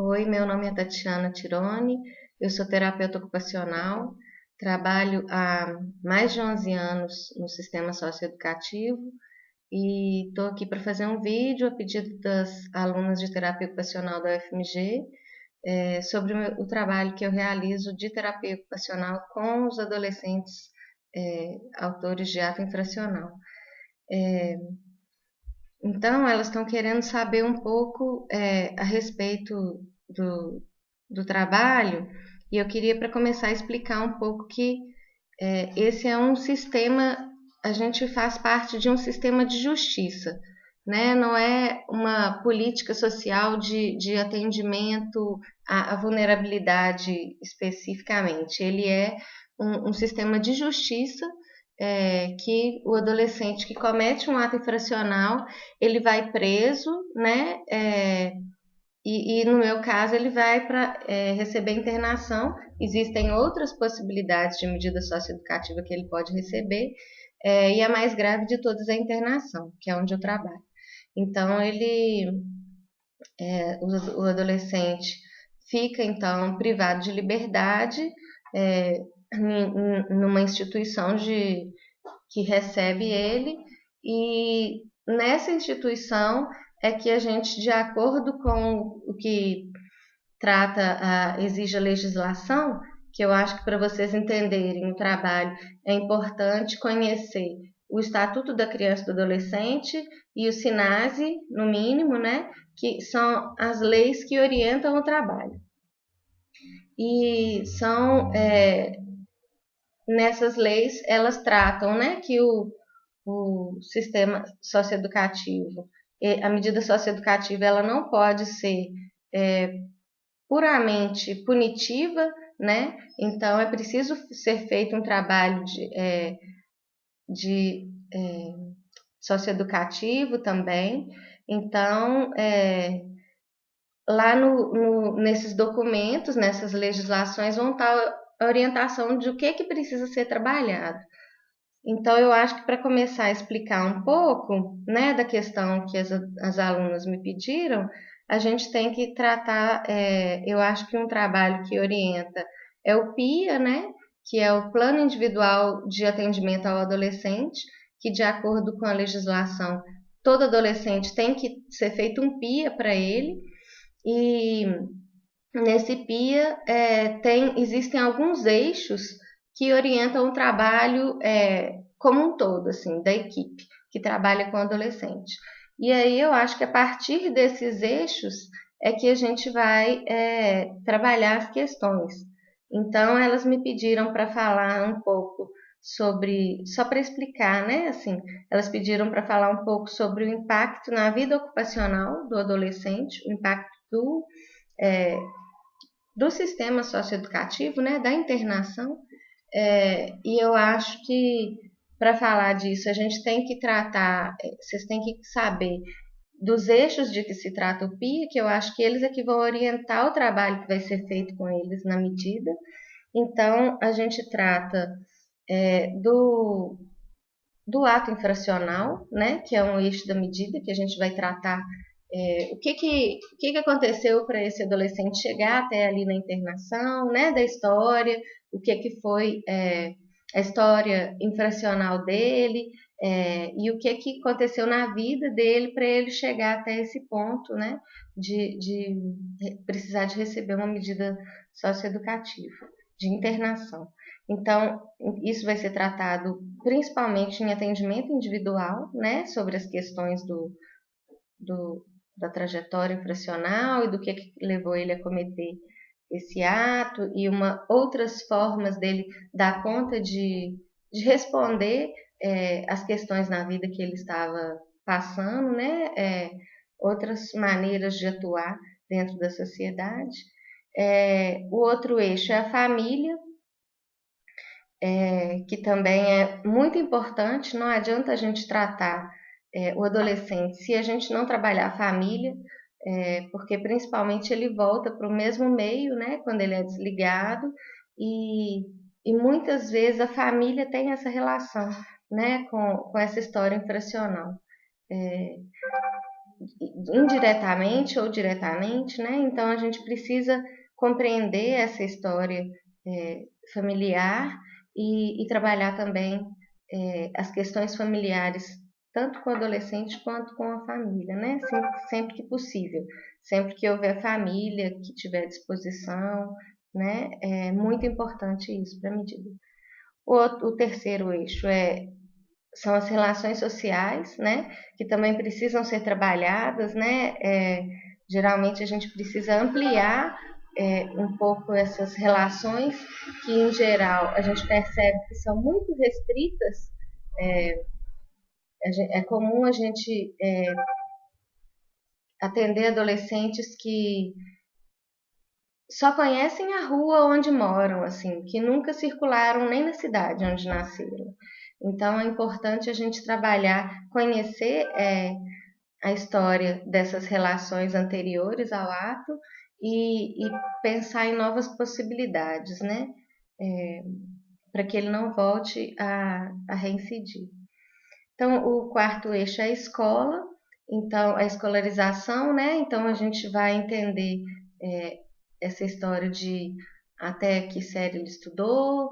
Oi, meu nome é Tatiana Tironi, eu sou terapeuta ocupacional, trabalho há mais de 11 anos no sistema socioeducativo e estou aqui para fazer um vídeo a pedido das alunas de terapia ocupacional da UFMG sobre o trabalho que eu realizo de terapia ocupacional com os adolescentes autores de ato infracional. Então, elas estão querendo saber um pouco a respeito do trabalho, e eu queria, para começar, explicar um pouco que esse é um sistema, a gente faz parte de um sistema de justiça, né? Não é uma política social de atendimento à vulnerabilidade especificamente, ele é um sistema de justiça que o adolescente que comete um ato infracional, ele vai preso, né? E no meu caso ele vai para receber internação. Existem outras possibilidades de medida socioeducativa que ele pode receber, e a mais grave de todas é a internação, que é onde eu trabalho. Então o adolescente fica então privado de liberdade numa instituição que recebe ele, e nessa instituição é que a gente, de acordo com o que exige a legislação, que eu acho que para vocês entenderem o trabalho é importante conhecer o Estatuto da Criança e do Adolescente e o SINASE, no mínimo, né, que são as leis que orientam o trabalho. E são nessas leis, elas tratam, né, que o sistema socioeducativo, a medida socioeducativa, ela não pode ser puramente punitiva, né? Então é preciso ser feito um trabalho de socioeducativo também. Então, lá nesses documentos, nessas legislações, vão estar a orientação de o que precisa ser trabalhado. Então, eu acho que para começar a explicar um pouco, né, da questão que as alunas me pediram, a gente tem que tratar, eu acho que um trabalho que orienta é o PIA, né, que é o Plano Individual de Atendimento ao Adolescente, que de acordo com a legislação, todo adolescente tem que ser feito um PIA para ele, e nesse PIA existem alguns eixos que orientam o trabalho como um todo, assim, da equipe que trabalha com adolescente. E aí eu acho que a partir desses eixos é que a gente vai trabalhar as questões. Então elas me pediram para falar um pouco sobre, só para explicar, né? Assim, elas pediram para falar um pouco sobre o impacto na vida ocupacional do adolescente, o impacto do sistema socioeducativo, né, da internação, e eu acho que para falar disso a gente tem que tratar, vocês têm que saber dos eixos de que se trata o PIA, que eu acho que eles é que vão orientar o trabalho que vai ser feito com eles na medida. Então, a gente trata do ato infracional, né, que é um eixo da medida que a gente vai tratar o que aconteceu para esse adolescente chegar até ali na internação, né, da história, o que foi a história infracional dele, e o que aconteceu na vida dele para ele chegar até esse ponto, né, de precisar de receber uma medida socioeducativa, de internação. Então, isso vai ser tratado principalmente em atendimento individual, né, sobre as questões da trajetória infracional e do que levou ele a cometer esse ato, e outras formas dele dar conta de responder as questões na vida que ele estava passando, né? Outras maneiras de atuar dentro da sociedade. O outro eixo é a família, que também é muito importante. Não adianta a gente tratar o adolescente se a gente não trabalhar a família, porque principalmente ele volta para o mesmo meio, né, quando ele é desligado, e muitas vezes a família tem essa relação, né, com essa história infracional. indiretamente ou diretamente, né? Então a gente precisa compreender essa história familiar e trabalhar também as questões familiares, tanto com o adolescente quanto com a família, né? Sempre que possível, sempre que houver família que tiver disposição, né? É muito importante isso para a medida. O terceiro eixo são as relações sociais, né? Que também precisam ser trabalhadas, né? Geralmente a gente precisa ampliar um pouco essas relações que, em geral, a gente percebe que são muito restritas. É comum a gente atender adolescentes que só conhecem a rua onde moram, assim, que nunca circularam nem na cidade onde nasceram. Então é importante a gente trabalhar, conhecer a história dessas relações anteriores ao ato e pensar em novas possibilidades, né? Para que ele não volte a reincidir. Então, o quarto eixo é a escola, então a escolarização, né? Então a gente vai entender essa história de até que série ele estudou.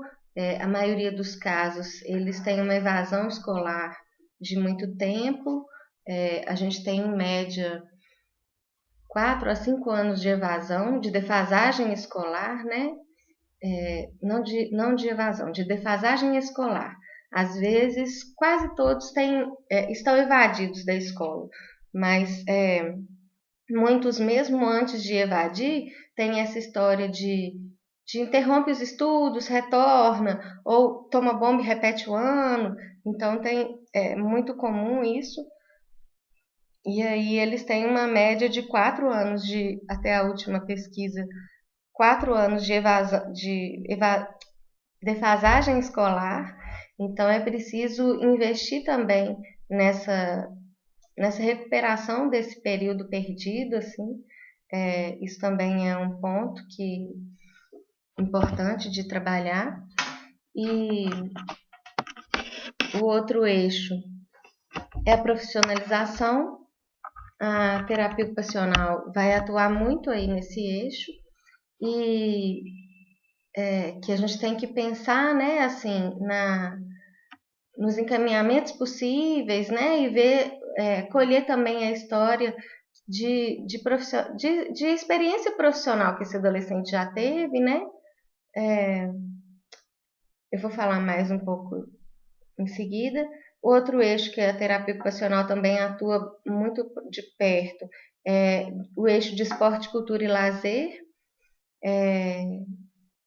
A maioria dos casos eles têm uma evasão escolar de muito tempo. A gente tem em média 4 a 5 anos de evasão, de defasagem escolar, né? Não de evasão, de defasagem escolar. Às vezes, quase todos estão evadidos da escola, mas muitos, mesmo antes de evadir, têm essa história de interrompe os estudos, retorna, ou toma bomba e repete o ano. Então, é muito comum isso. E aí, eles têm uma média de 4 anos, até a última pesquisa, 4 anos de defasagem escolar. Então, é preciso investir também nessa recuperação desse período perdido, assim. Isso também é um ponto importante de trabalhar. E o outro eixo é a profissionalização. A terapia ocupacional vai atuar muito aí nesse eixo e que a gente tem que pensar, né, assim, nos encaminhamentos possíveis, né, e ver, colher também a história de experiência profissional que esse adolescente já teve, né? Eu vou falar mais um pouco em seguida. Outro eixo que a terapia ocupacional também atua muito de perto é o eixo de esporte, cultura e lazer.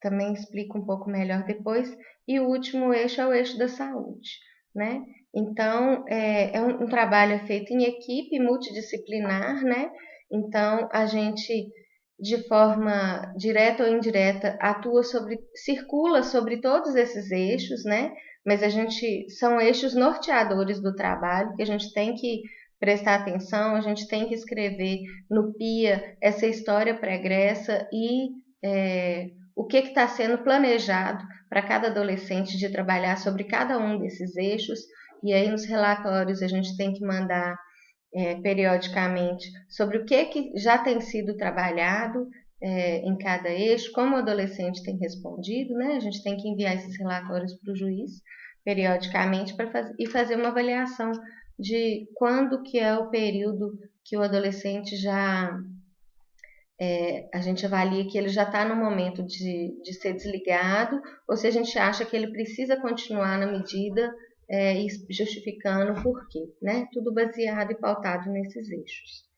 Também explico um pouco melhor depois. E o último eixo é o eixo da saúde, né? Então, um trabalho feito em equipe multidisciplinar, né? Então, a gente, de forma direta ou indireta, circula sobre todos esses eixos, né? Mas são eixos norteadores do trabalho que a gente tem que prestar atenção, a gente tem que escrever no PIA essa história pregressa e o que está sendo planejado para cada adolescente de trabalhar sobre cada um desses eixos. E aí nos relatórios a gente tem que mandar periodicamente sobre o que já tem sido trabalhado em cada eixo, como o adolescente tem respondido, né? A gente tem que enviar esses relatórios para o juiz periodicamente e fazer uma avaliação de quando que é o período que o adolescente a gente avalia que ele já está no momento de ser desligado, ou se a gente acha que ele precisa continuar na medida e justificando o porquê, né? Tudo baseado e pautado nesses eixos.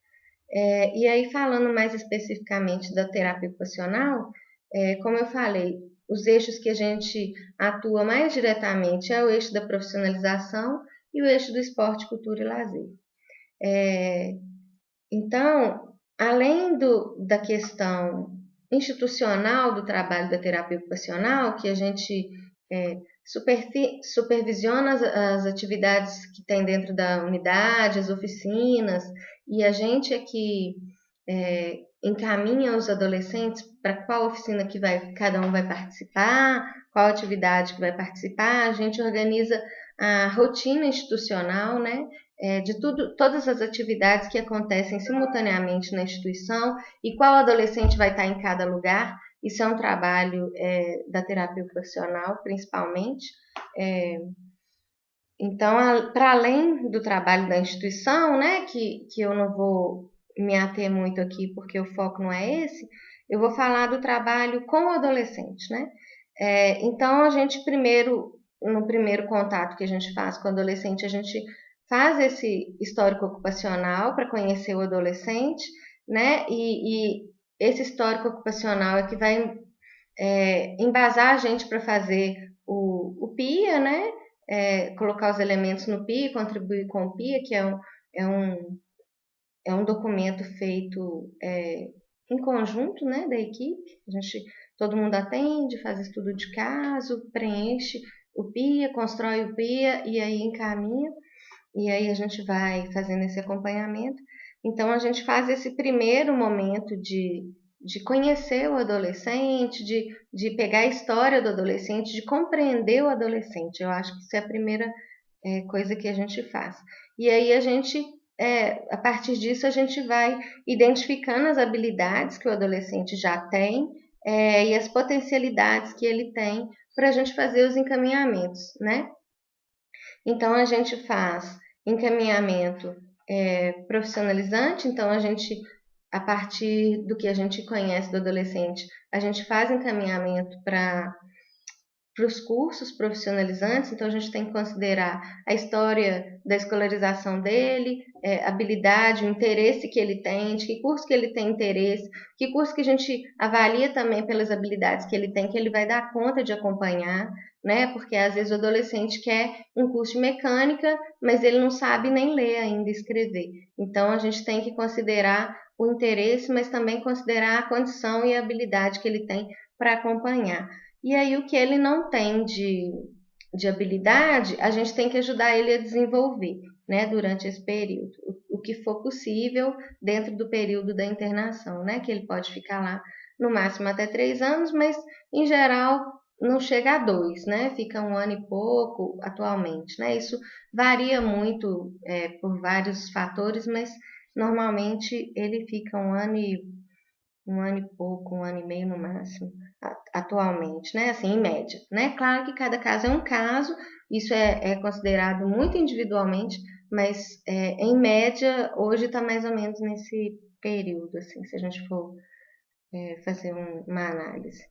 E aí, falando mais especificamente da terapia ocupacional, como eu falei, os eixos que a gente atua mais diretamente é o eixo da profissionalização e o eixo do esporte, cultura e lazer. Então, além da questão institucional do trabalho da terapia ocupacional, que a gente supervisiona as atividades que tem dentro da unidade, as oficinas, e a gente é que encaminha os adolescentes para qual oficina que cada um vai participar, qual atividade que vai participar, a gente organiza a rotina institucional, né? de todas as atividades que acontecem simultaneamente na instituição e qual adolescente vai estar em cada lugar. Isso é um trabalho da terapia ocupacional, principalmente. Então, para além do trabalho da instituição, né, que eu não vou me ater muito aqui porque o foco não é esse, eu vou falar do trabalho com o adolescente, né? Então, a gente no primeiro contato que a gente faz com o adolescente, a gente faz esse histórico ocupacional para conhecer o adolescente, né? E esse histórico ocupacional é que vai embasar a gente para fazer o PIA, né? Colocar os elementos no PIA, contribuir com o PIA, que é um documento feito em conjunto, né, da equipe. Todo mundo atende, faz estudo de caso, preenche o PIA, constrói o PIA e aí encaminha. E aí a gente vai fazendo esse acompanhamento. Então, a gente faz esse primeiro momento de conhecer o adolescente, de pegar a história do adolescente, de compreender o adolescente. Eu acho que isso é a primeira coisa que a gente faz. E aí a partir disso, a gente vai identificando as habilidades que o adolescente já tem e as potencialidades que ele tem para a gente fazer os encaminhamentos, né? Então, a gente faz encaminhamento profissionalizante, então a partir do que a gente conhece do adolescente, a gente faz encaminhamento para os cursos profissionalizantes, então a gente tem que considerar a história da escolarização dele, habilidade, o interesse que ele tem, de que curso que ele tem interesse, que curso que a gente avalia também pelas habilidades que ele tem, que ele vai dar conta de acompanhar, né? Porque às vezes o adolescente quer um curso de mecânica, mas ele não sabe nem ler ainda e escrever. Então a gente tem que considerar o interesse, mas também considerar a condição e a habilidade que ele tem para acompanhar. E aí, o que ele não tem de habilidade, a gente tem que ajudar ele a desenvolver, né, durante esse período. O que for possível dentro do período da internação, né, que ele pode ficar lá no máximo até 3 anos, mas em geral não chega a 2, né, fica 1 ano e pouco atualmente, né. Isso varia muito por vários fatores, mas normalmente ele fica 1 ano e pouco, 1 ano e meio no máximo, atualmente, né? Assim, em média, né? Claro que cada caso é um caso, isso é considerado muito individualmente, mas em média, hoje está mais ou menos nesse período, assim, se a gente for fazer uma análise.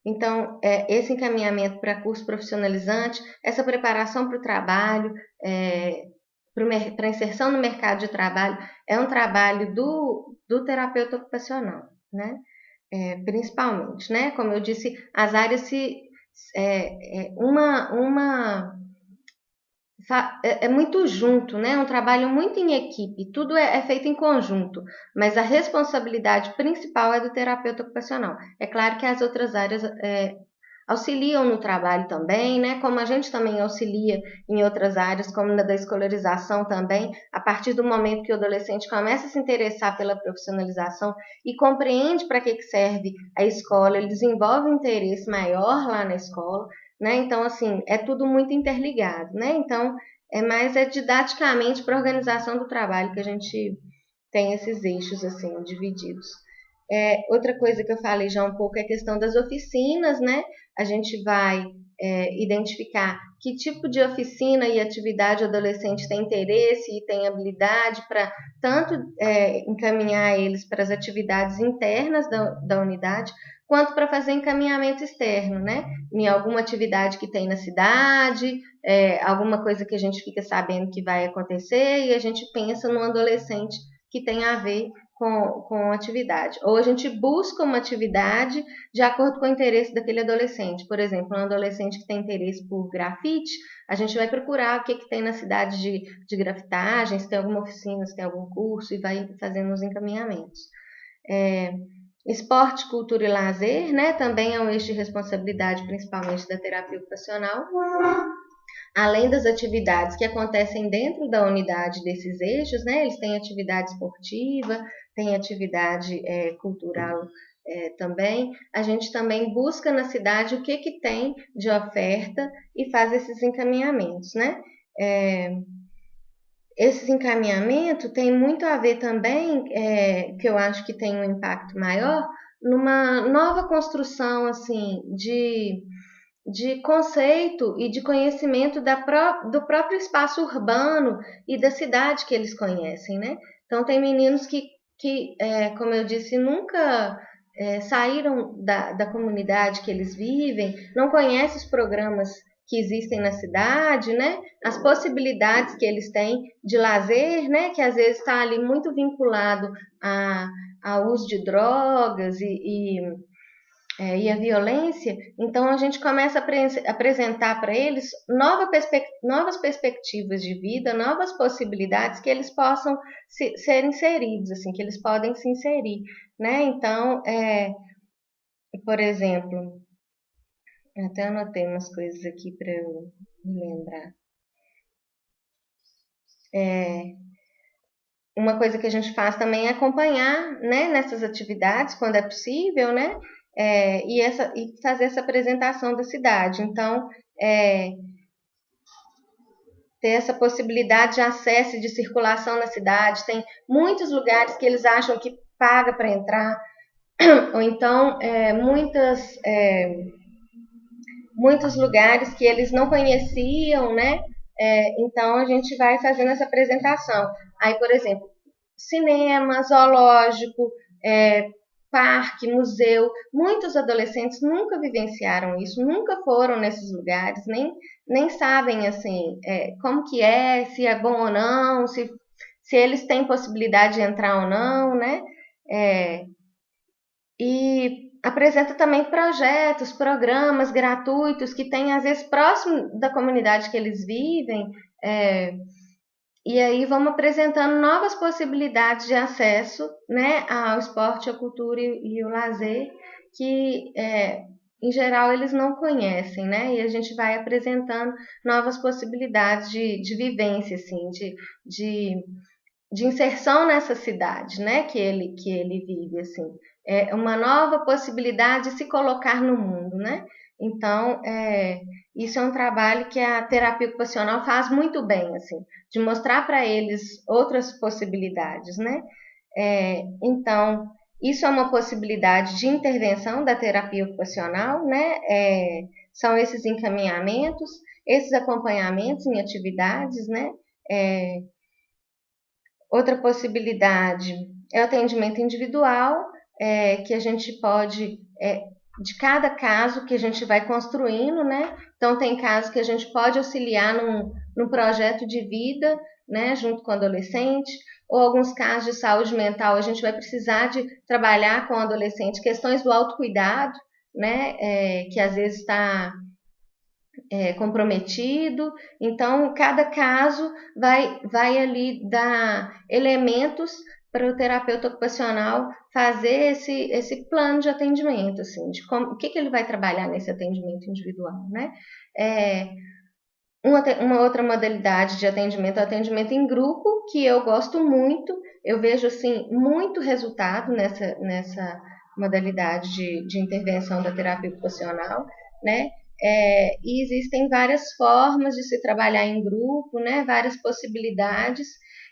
Então, esse encaminhamento para curso profissionalizante, essa preparação para o trabalho, para inserção no mercado de trabalho, é um trabalho do terapeuta ocupacional, né? Principalmente, né? Como eu disse, as áreas é muito junto, né? Um trabalho muito em equipe, tudo é feito em conjunto, mas a responsabilidade principal é do terapeuta ocupacional. É claro que as outras áreas auxiliam no trabalho também, né? Como a gente também auxilia em outras áreas, como na da escolarização também, a partir do momento que o adolescente começa a se interessar pela profissionalização e compreende para que serve a escola, ele desenvolve um interesse maior lá na escola, né? Então, assim, é tudo muito interligado, né? Então, mais didaticamente para a organização do trabalho que a gente tem esses eixos, assim, divididos. Outra coisa que eu falei já um pouco é a questão das oficinas, né? A gente vai identificar que tipo de oficina e atividade o adolescente tem interesse e tem habilidade para tanto encaminhar eles para as atividades internas da unidade, quanto para fazer encaminhamento externo, né? Em alguma atividade que tem na cidade, alguma coisa que a gente fica sabendo que vai acontecer e a gente pensa num adolescente que tem a ver com atividade. Ou a gente busca uma atividade de acordo com o interesse daquele adolescente. Por exemplo, um adolescente que tem interesse por grafite, a gente vai procurar o que tem na cidade de grafitagem, se tem alguma oficina, se tem algum curso, e vai fazendo os encaminhamentos. Esporte, cultura e lazer, né? Também é um eixo de responsabilidade, principalmente da terapia ocupacional. Além das atividades que acontecem dentro da unidade desses eixos, né? Eles têm atividade esportiva, tem atividade cultural também. A gente também busca na cidade o que tem de oferta e faz esses encaminhamentos, né? esses encaminhamentos têm muito a ver também, que eu acho que tem um impacto maior, numa nova construção assim de conceito e de conhecimento do próprio espaço urbano e da cidade que eles conhecem, né? Então, tem meninos que como eu disse, nunca saíram da comunidade que eles vivem, não conhecem os programas que existem na cidade, né? As possibilidades que eles têm de lazer, né? Que às vezes está ali muito vinculado ao uso de drogas e a violência. Então a gente começa a apresentar para eles novas perspectivas de vida, novas possibilidades que eles possam ser inseridos, assim, que eles podem se inserir, né? Então, por exemplo, até anotei umas coisas aqui para eu me lembrar. Uma coisa que a gente faz também é acompanhar, né, nessas atividades, quando é possível, né, e fazer essa apresentação da cidade. Então, ter essa possibilidade de acesso e de circulação na cidade. Tem muitos lugares que eles acham que paga para entrar, ou então muitos lugares que eles não conheciam, né? Então a gente vai fazendo essa apresentação. Aí, por exemplo, cinema, zoológico, parque, museu. Muitos adolescentes nunca vivenciaram isso, nunca foram nesses lugares, nem sabem assim como que se é bom ou não, se eles têm possibilidade de entrar ou não, né? E apresenta também projetos, programas gratuitos que tem às vezes próximo da comunidade que eles vivem, e aí vamos apresentando novas possibilidades de acesso, né, ao esporte, à cultura e o lazer, que em geral eles não conhecem, né? E a gente vai apresentando novas possibilidades de vivência, assim, de inserção nessa cidade, né, que ele vive, assim. É uma nova possibilidade de se colocar no mundo, né? Então, isso é um trabalho que a terapia ocupacional faz muito bem, assim, de mostrar para eles outras possibilidades, né? Então, isso é uma possibilidade de intervenção da terapia ocupacional, né? São esses encaminhamentos, esses acompanhamentos em atividades, né? Outra possibilidade é o atendimento individual, que a gente pode, de cada caso que a gente vai construindo, né? Então, tem casos que a gente pode auxiliar num projeto de vida, né, junto com o adolescente, ou alguns casos de saúde mental, a gente vai precisar de trabalhar com o adolescente questões do autocuidado, né, que às vezes está comprometido. Então, cada caso vai ali dar elementos para o terapeuta ocupacional fazer esse plano de atendimento, assim, de o que ele vai trabalhar nesse atendimento individual, né? Uma outra modalidade de atendimento é o atendimento em grupo, que eu gosto muito. Eu vejo, assim, muito resultado nessa modalidade de intervenção da terapia ocupacional, né? E existem várias formas de se trabalhar em grupo, né? Várias possibilidades,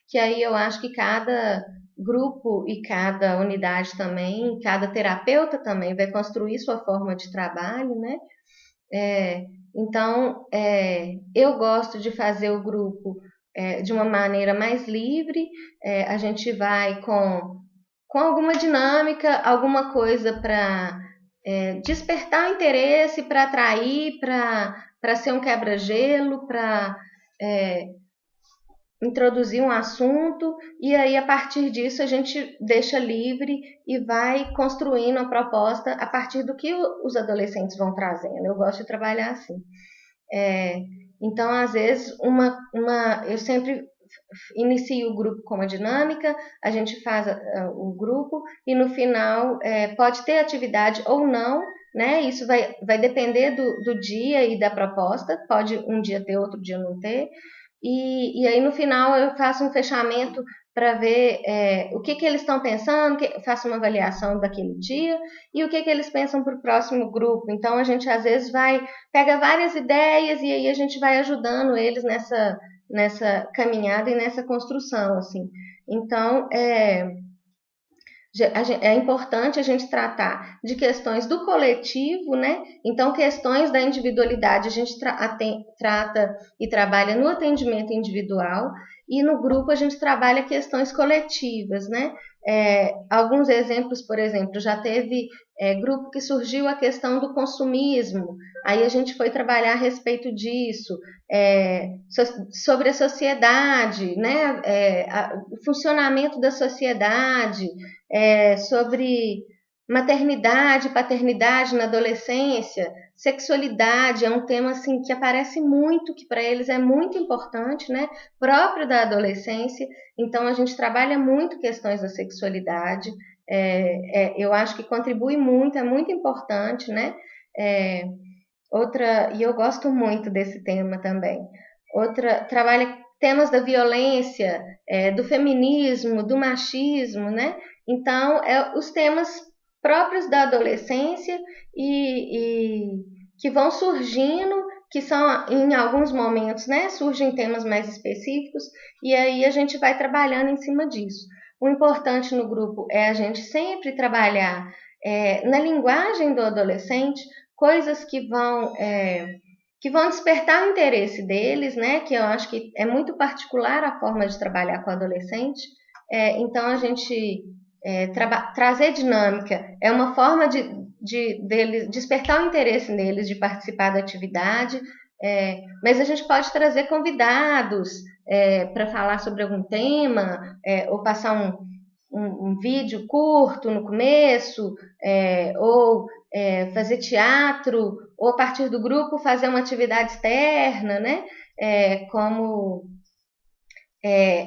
que aí eu acho que cada grupo e cada unidade também, cada terapeuta também vai construir sua forma de trabalho, né? Então, eu gosto de fazer o grupo de uma maneira mais livre. A gente vai com alguma dinâmica, alguma coisa para despertar o interesse, para atrair, para ser um quebra-gelo, para introduzir um assunto, e aí a partir disso a gente deixa livre e vai construindo a proposta a partir do que os adolescentes vão trazendo. Eu gosto de trabalhar assim. Então, às vezes, eu sempre inicio o grupo com uma dinâmica, a gente faz o grupo e no final pode ter atividade ou não, né? Isso vai depender do dia e da proposta, pode um dia ter, outro dia não ter. E aí no final eu faço um fechamento para ver o que eles estão pensando, faço uma avaliação daquele dia e o que eles pensam para o próximo grupo. Então a gente às vezes pega várias ideias e aí a gente vai ajudando eles nessa caminhada e nessa construção, assim. Então, é importante a gente tratar de questões do coletivo, né? Então, questões da individualidade a gente trata e trabalha no atendimento individual, e no grupo a gente trabalha questões coletivas, né? Alguns exemplos, por exemplo, já teve grupo que surgiu a questão do consumismo, aí a gente foi trabalhar a respeito disso, sobre a sociedade, né? O funcionamento da sociedade, sobre maternidade, paternidade na adolescência, sexualidade, é um tema assim que aparece muito, que para eles é muito importante, né? Próprio da adolescência. Então a gente trabalha muito questões da sexualidade. Eu acho que contribui muito, é muito importante, né? E eu gosto muito desse tema também. Trabalha temas da violência, do feminismo, do machismo, né? Então, os temas próprios da adolescência e que vão surgindo, que são em alguns momentos, né? Surgem temas mais específicos e aí a gente vai trabalhando em cima disso. O importante no grupo é a gente sempre trabalhar na linguagem do adolescente, coisas que vão despertar o interesse deles, né? Que eu acho que é muito particular a forma de trabalhar com o adolescente. Então, a gente trazer dinâmica é uma forma de deles despertar o interesse neles de participar da atividade, mas a gente pode trazer convidados para falar sobre algum tema, ou passar um vídeo curto no começo, ou fazer teatro, ou a partir do grupo fazer uma atividade externa, né? Como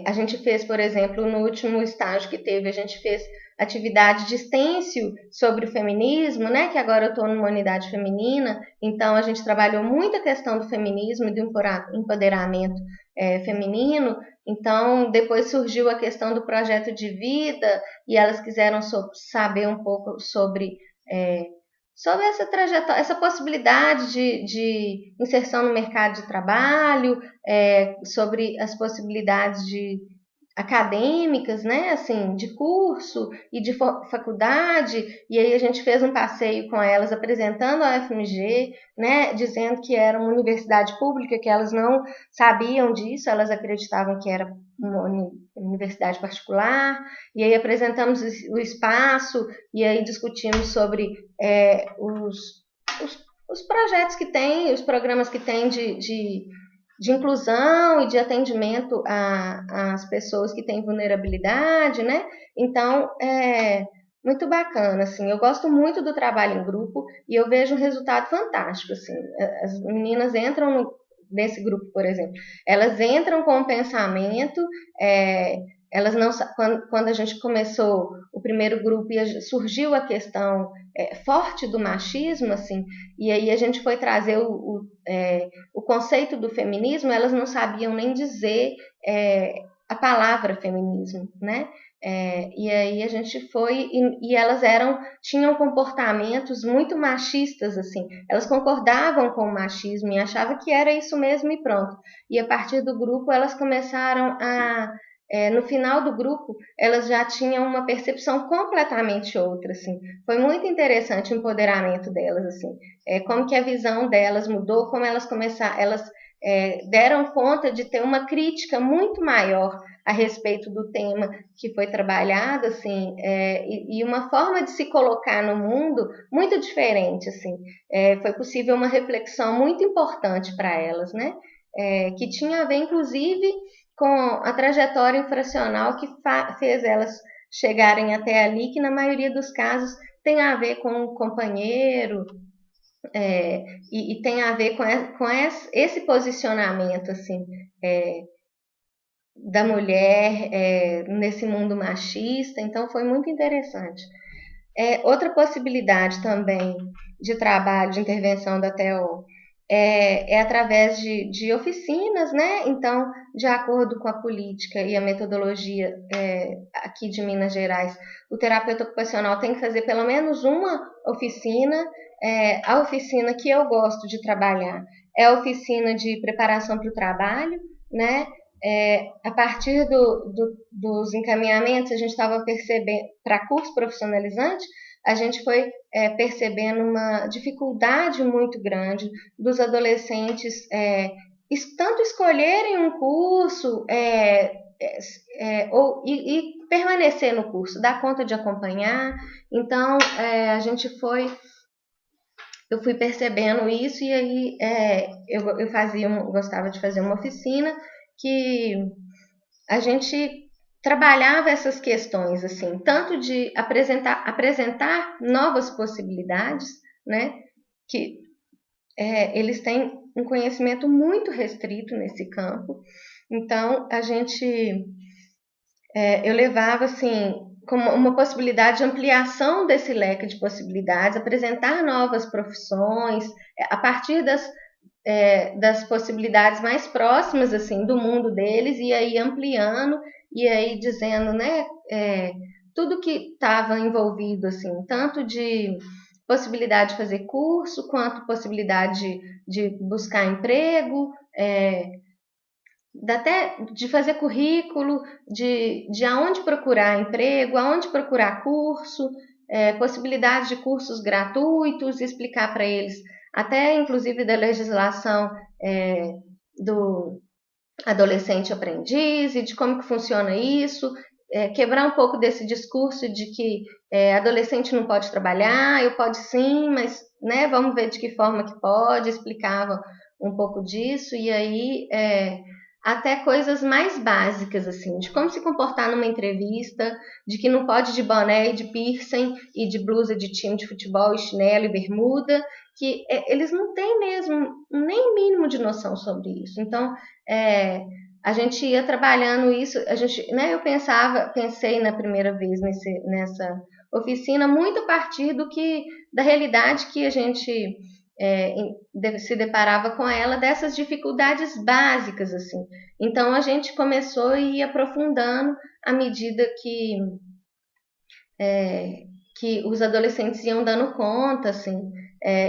a gente fez, por exemplo, no último estágio que teve, a gente fez atividade de stencil sobre o feminismo, né? Que agora eu estou numa unidade feminina, então a gente trabalhou muito a questão do feminismo e do empoderamento feminino. Então, depois surgiu a questão do projeto de vida e elas quiseram saber um pouco sobre essa trajetória, essa possibilidade de inserção no mercado de trabalho, sobre as possibilidades acadêmicas, né, assim, de curso e de faculdade, e aí a gente fez um passeio com elas apresentando a UFMG, né, dizendo que era uma universidade pública, que elas não sabiam disso, elas acreditavam que era uma universidade particular, e aí apresentamos o espaço, e aí discutimos sobre os projetos que tem, os programas que tem de inclusão e de atendimento às pessoas que têm vulnerabilidade, né? Então, muito bacana, assim. Eu gosto muito do trabalho em grupo e eu vejo um resultado fantástico, assim. As meninas entram nesse grupo, por exemplo, elas entram com o pensamento, elas não, quando a gente começou o primeiro grupo e surgiu a questão forte do machismo, assim, e aí a gente foi trazer o conceito do feminismo, elas não sabiam nem dizer a palavra feminismo, né? E aí a gente foi e elas tinham comportamentos muito machistas, assim, elas concordavam com o machismo e achavam que era isso mesmo e pronto. E a partir do grupo elas começaram no final do grupo, elas já tinham uma percepção completamente outra, assim. Foi muito interessante o empoderamento delas, assim. Como que a visão delas mudou, como elas deram conta de ter uma crítica muito maior a respeito do tema que foi trabalhado, assim, e uma forma de se colocar no mundo muito diferente, assim. Foi possível uma reflexão muito importante para elas, né? Que tinha a ver, inclusive, com a trajetória infracional que fez elas chegarem até ali, que na maioria dos casos tem a ver com o companheiro, e tem a ver com esse posicionamento, assim, da mulher nesse mundo machista. Então foi muito interessante. Outra possibilidade também de trabalho, de intervenção da TO, através de oficinas, né? Então, de acordo com a política e a metodologia aqui de Minas Gerais, o terapeuta ocupacional tem que fazer pelo menos uma oficina. A oficina que eu gosto de trabalhar é a oficina de preparação para o trabalho, né? A partir dos encaminhamentos, a gente estava percebendo, para curso profissionalizante, a gente foi percebendo uma dificuldade muito grande dos adolescentes tanto escolherem um curso e permanecer no curso, dar conta de acompanhar. Então, eu fui percebendo isso e aí eu gostava de fazer uma oficina que a gente trabalhava essas questões, assim, tanto de apresentar novas possibilidades, né? Que eles têm um conhecimento muito restrito nesse campo. Então, eu levava, assim, como uma possibilidade de ampliação desse leque de possibilidades, apresentar novas profissões, a partir das possibilidades mais próximas, assim, do mundo deles, e aí ampliando, e aí dizendo, né, tudo que estava envolvido, assim, tanto de possibilidade de fazer curso, quanto possibilidade de buscar emprego, até de fazer currículo, de aonde procurar emprego, aonde procurar curso, possibilidades de cursos gratuitos, explicar para eles, até inclusive da legislação do adolescente aprendiz e de como que funciona isso, quebrar um pouco desse discurso de que adolescente não pode trabalhar, eu pode sim, mas né, vamos ver de que forma que pode, explicava um pouco disso, e aí até coisas mais básicas, assim, de como se comportar numa entrevista, de que não pode de boné e de piercing e de blusa de time de futebol e chinelo e bermuda, que eles não têm mesmo nem mínimo de noção sobre isso. Então, a gente ia trabalhando isso, né, eu pensei na primeira vez nessa oficina muito a partir da realidade que a gente se deparava com ela, dessas dificuldades básicas, assim. Então a gente começou a ir aprofundando à medida que os adolescentes iam dando conta, assim.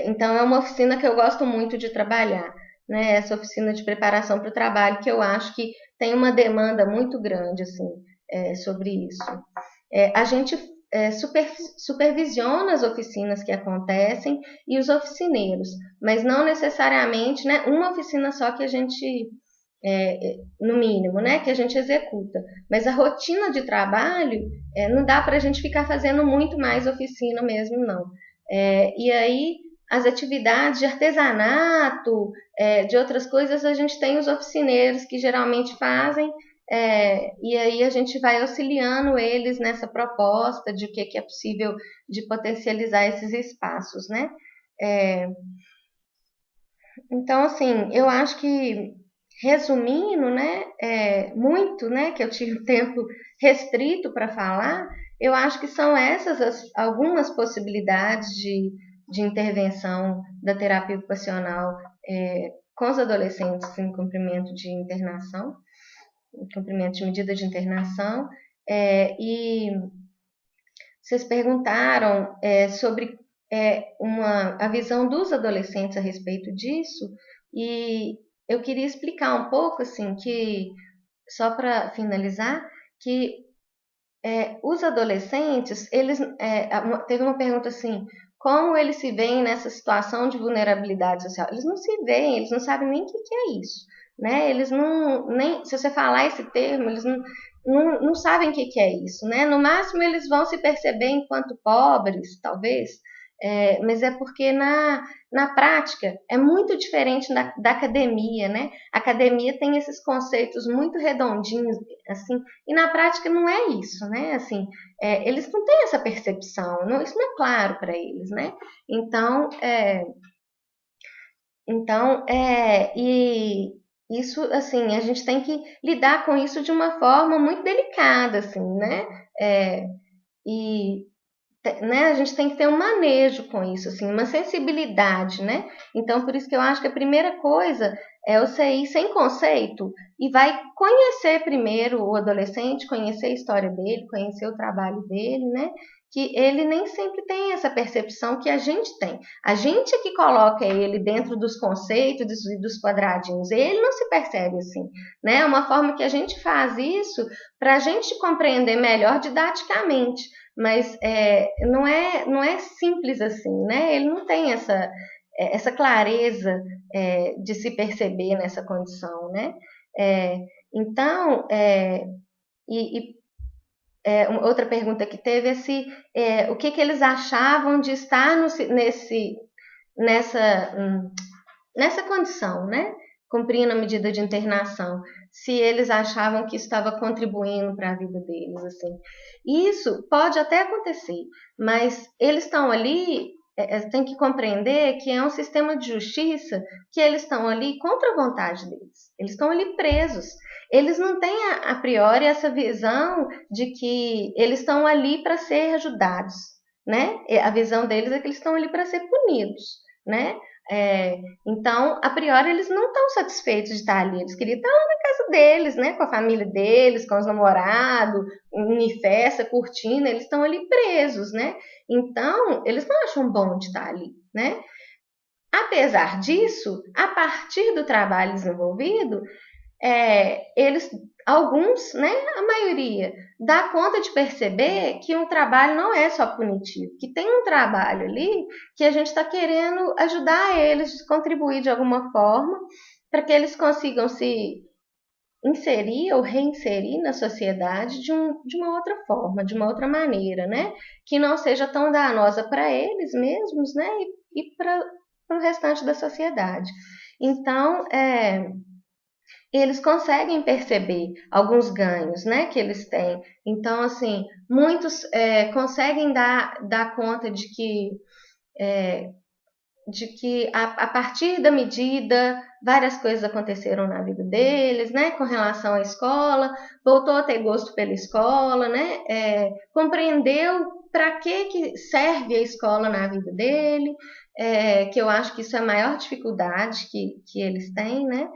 Então é uma oficina que eu gosto muito de trabalhar, né? Essa oficina de preparação para o trabalho, que eu acho que tem uma demanda muito grande, assim, sobre isso. A gente supervisiona as oficinas que acontecem e os oficineiros, mas não necessariamente, né, uma oficina só que a gente, no mínimo, né, que a gente executa. Mas a rotina de trabalho, não dá para a gente ficar fazendo muito mais oficina mesmo, não. E aí, as atividades de artesanato, de outras coisas, a gente tem os oficineiros que geralmente fazem, e aí a gente vai auxiliando eles nessa proposta de o que é possível de potencializar esses espaços, né? Então, assim, eu acho que, resumindo, né, muito, né, que eu tive tempo restrito para falar, eu acho que são essas algumas possibilidades de intervenção da terapia ocupacional com os adolescentes em cumprimento de internação, cumprimento de medida de internação, e vocês perguntaram sobre a visão dos adolescentes a respeito disso, e eu queria explicar um pouco, assim, que, só para finalizar, que os adolescentes, teve uma pergunta assim, como eles se veem nessa situação de vulnerabilidade social? Eles não se veem, eles não sabem nem o que é isso, né? Eles não, nem, se você falar esse termo, eles não sabem o que é isso, né? No máximo, eles vão se perceber enquanto pobres, talvez, mas é porque na prática é muito diferente da academia, né? A academia tem esses conceitos muito redondinhos, assim, e na prática não é isso, né? Assim, eles não têm essa percepção, isso não é claro para eles, né? E isso, assim, a gente tem que lidar com isso de uma forma muito delicada, assim, né? Né, a gente tem que ter um manejo com isso, assim, uma sensibilidade, né? Então, por isso que eu acho que a primeira coisa é você ir sem conceito e vai conhecer primeiro o adolescente, conhecer a história dele, conhecer o trabalho dele, né? que ele nem sempre tem essa percepção que a gente tem. A gente é que coloca ele dentro dos conceitos e dos quadradinhos, ele não se percebe assim, né? É uma forma que a gente faz isso para a gente compreender melhor didaticamente, mas não é simples assim, né? Ele não tem essa clareza de se perceber nessa condição, né? Então, outra pergunta que teve é se o que eles achavam de estar nessa condição, né? Cumprindo a medida de internação, se eles achavam que isso estava contribuindo para a vida deles, assim. Isso pode até acontecer, mas eles estão ali, tem que compreender que é um sistema de justiça que eles estão ali contra a vontade deles. Eles estão ali presos. Eles não têm a priori essa visão de que eles estão ali para ser ajudados, né? A visão deles é que eles estão ali para ser punidos, né? Então, a priori, eles não estão satisfeitos de estar ali. Eles queriam estar lá na casa deles, né? Com a família deles, com os namorados, em festa, curtindo. Eles estão ali presos, né? Então, eles não acham bom de estar ali, né? Apesar disso, a partir do trabalho desenvolvido, alguns, né, a maioria, dá conta de perceber que um trabalho não é só punitivo, que tem um trabalho ali que a gente está querendo ajudar eles, contribuir de alguma forma, para que eles consigam se inserir ou reinserir na sociedade de uma outra forma, de uma outra maneira, né, que não seja tão danosa para eles mesmos, né, e para o restante da sociedade. Então, eles conseguem perceber alguns ganhos, né, que eles têm. Então, assim, muitos conseguem dar conta de que a partir da medida várias coisas aconteceram na vida deles, né, com relação à escola, voltou a ter gosto pela escola, né, compreendeu para que serve a escola na vida dele, que eu acho que isso é a maior dificuldade que eles têm, né,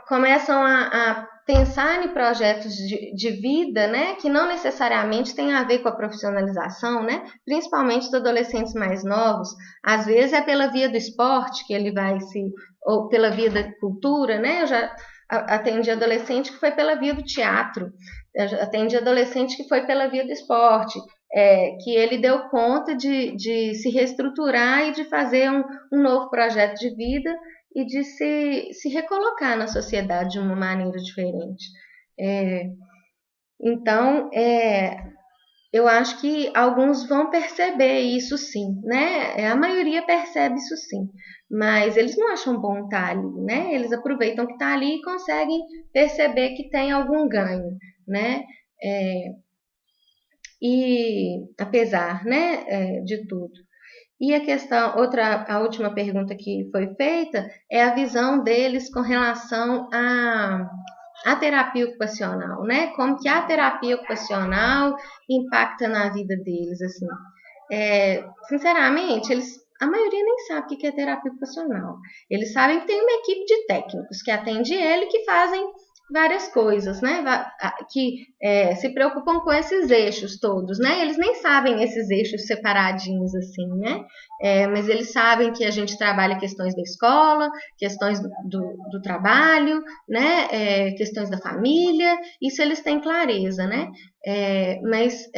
começam a pensar em projetos de vida, né, que não necessariamente tem a ver com a profissionalização, né, principalmente dos adolescentes mais novos. Às vezes é pela via do esporte que ele vai ou pela via da cultura, né, eu já atendi adolescente que foi pela via do teatro, eu já atendi adolescente que foi pela via do esporte, que ele deu conta de se reestruturar e de fazer um novo projeto de vida e de se recolocar na sociedade de uma maneira diferente. Então, eu acho que alguns vão perceber isso sim, né? A maioria percebe isso sim, mas eles não acham bom estar ali, né? Eles aproveitam que está ali e conseguem perceber que tem algum ganho, né? E apesar, né, de tudo. E a última pergunta que foi feita é a visão deles com relação à terapia ocupacional, né? Como que a terapia ocupacional impacta na vida deles, assim. Sinceramente, a maioria nem sabe o que é terapia ocupacional. Eles sabem que tem uma equipe de técnicos que atende ele, que fazem várias coisas, né? Que se preocupam com esses eixos todos, né? Eles nem sabem esses eixos separadinhos assim, né? Mas eles sabem que a gente trabalha questões da escola, questões do trabalho, né? Questões da família, isso eles têm clareza, né? Mas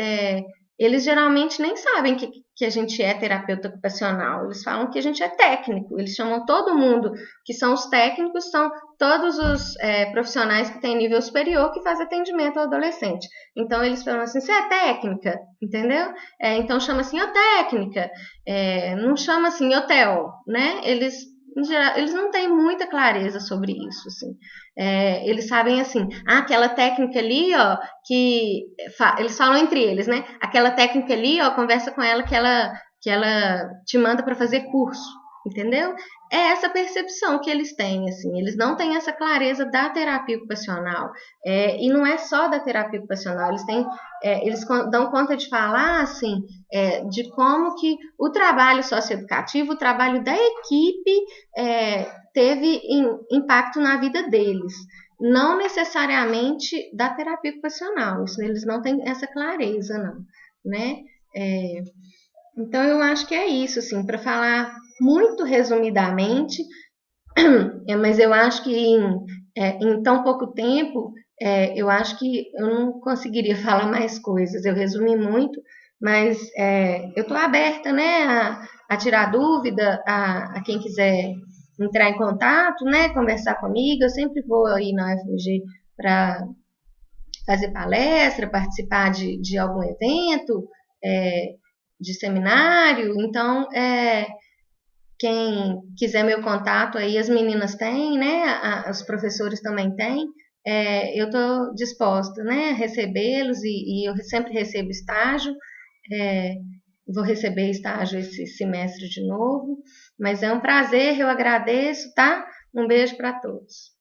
eles geralmente nem sabem que a gente é terapeuta ocupacional, eles falam que a gente é técnico, eles chamam todo mundo que são os técnicos, são todos os profissionais que têm nível superior que fazem atendimento ao adolescente. Então, eles falam assim, você é técnica, entendeu? Então, chama assim, técnica, não chama assim, TO, né? Eles, em geral, eles não têm muita clareza sobre isso, assim. Eles sabem assim, aquela técnica ali, ó, eles falam entre eles, né? Aquela técnica ali, ó, conversa com ela que ela te manda para fazer curso, entendeu? É essa percepção que eles têm, assim, eles não têm essa clareza da terapia ocupacional, e não é só da terapia ocupacional, eles dão conta de falar, assim, de como que o trabalho socioeducativo, o trabalho da equipe, teve impacto na vida deles. não necessariamente da terapia ocupacional, isso eles não têm essa clareza, não, né? É, então eu acho que é isso, assim, para falar muito resumidamente, mas eu acho que em tão pouco tempo, eu acho que eu não conseguiria falar mais coisas. Eu resumi muito, mas eu estou aberta, né, a tirar dúvida, a quem quiser entrar em contato, né, conversar comigo. Eu sempre vou aí na UFMG para fazer palestra, participar de algum evento, é, de seminário. Então, quem quiser meu contato aí, as meninas têm, né? Os professores também têm. Eu estou disposta, né, a recebê-los e eu sempre recebo estágio. É, vou receber estágio esse semestre de novo. Mas é um prazer, eu agradeço, tá? Um beijo para todos.